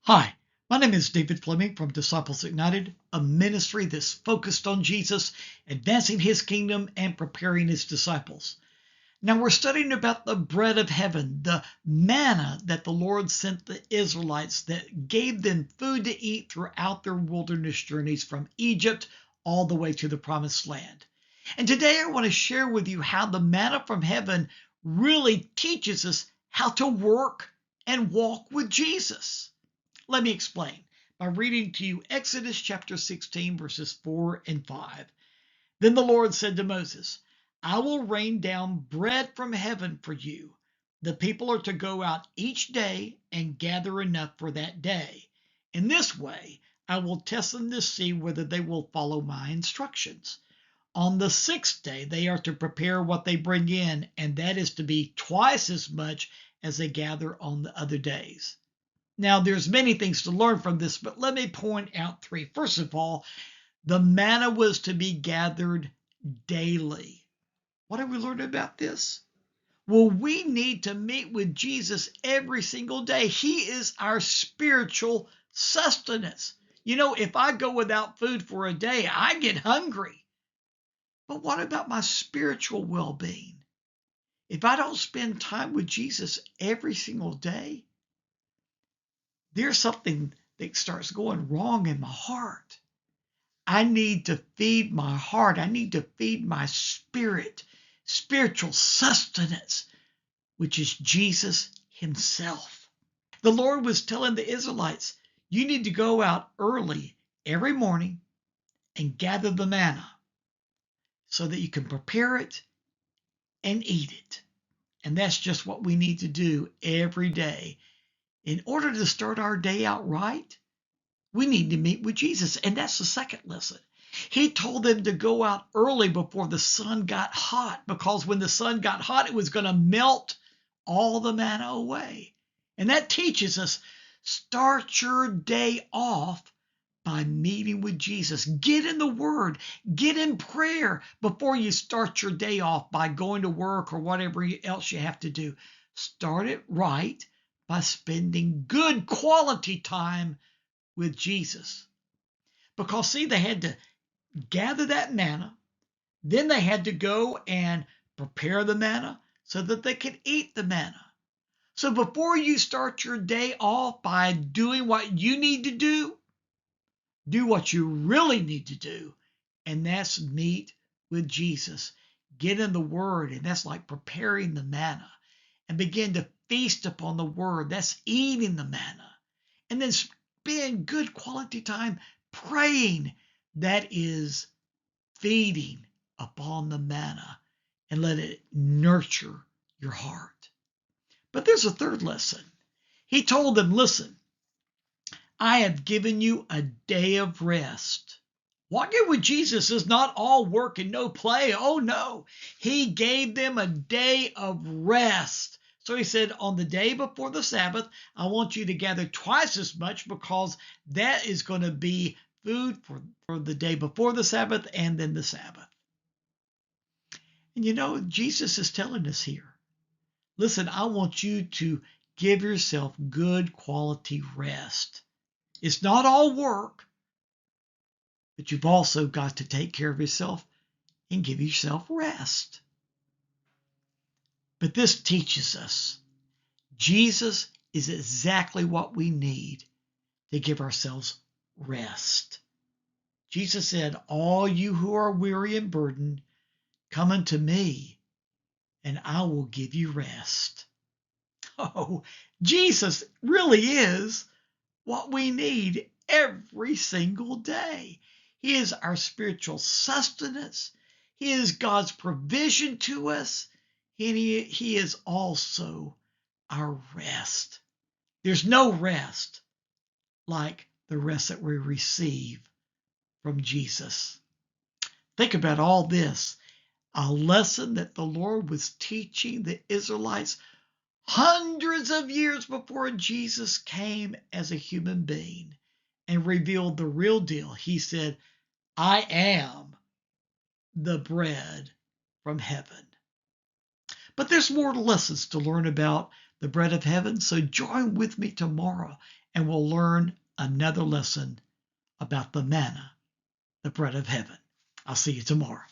Hi, my name is David Fleming from Disciples Ignited, a ministry that's focused on Jesus, advancing his kingdom, and preparing his disciples. Now we're studying about the bread of heaven, the manna that the Lord sent the Israelites that gave them food to eat throughout their wilderness journeys from Egypt all the way to the promised land. And today I want to share with you how the manna from heaven really teaches us how to work and walk with Jesus. Let me explain by reading to you Exodus chapter 16, verses 4 and 5. Then the Lord said to Moses, I will rain down bread from heaven for you. The people are to go out each day and gather enough for that day. In this way, I will test them to see whether they will follow my instructions. On the sixth day, they are to prepare what they bring in, and that is to be twice as much as they gather on the other days. Now, there's many things to learn from this, but let me point out three. First of all, the manna was to be gathered daily. What have we learned about this? Well, we need to meet with Jesus every single day. He is our spiritual sustenance. You know, if I go without food for a day, I get hungry. But what about my spiritual well-being? If I don't spend time with Jesus every single day, there's something that starts going wrong in my heart. I need to feed my heart. I need to feed my spirit, spiritual sustenance, which is Jesus himself. The Lord was telling the Israelites, you need to go out early every morning and gather the manna so that you can prepare it and eat it. And that's just what we need to do every day. In order to start our day out right, we need to meet with Jesus. And that's the second lesson. He told them to go out early before the sun got hot, because when the sun got hot, it was going to melt all the manna away. And that teaches us, start your day off by meeting with Jesus. Get in the Word, get in prayer before you start your day off by going to work or whatever else you have to do. Start it right by spending good quality time with Jesus. Because, see, they had to gather that manna, then they had to go and prepare the manna so that they could eat the manna. So before you start your day off by doing what you need to do what you really need to do, and that's meet with Jesus. Get in the Word, and that's like preparing the manna, and begin to feast upon the Word. That's eating the manna. And then spend good quality time praying. That is feeding upon the manna, and let it nurture your heart. But there's a third lesson. He told them, listen, I have given you a day of rest. Walking with Jesus is not all work and no play. Oh, no. He gave them a day of rest. So he said, on the day before the Sabbath, I want you to gather twice as much, because that is going to be food for the day before the Sabbath and then the Sabbath. And you know, Jesus is telling us here, listen, I want you to give yourself good quality rest. It's not all work, but you've also got to take care of yourself and give yourself rest. But this teaches us Jesus is exactly what we need to give ourselves rest. Jesus said, all you who are weary and burdened, come unto me, and I will give you rest. Oh, Jesus really is what we need every single day. He is our spiritual sustenance. He is God's provision to us. And he is also our rest. There's no rest like the rest that we receive from Jesus. Think about all this. A lesson that the Lord was teaching the Israelites hundreds of years before Jesus came as a human being and revealed the real deal. He said, I am the bread from heaven. But there's more lessons to learn about the bread of heaven, so join with me tomorrow and we'll learn another lesson about the manna, the bread of heaven. I'll see you tomorrow.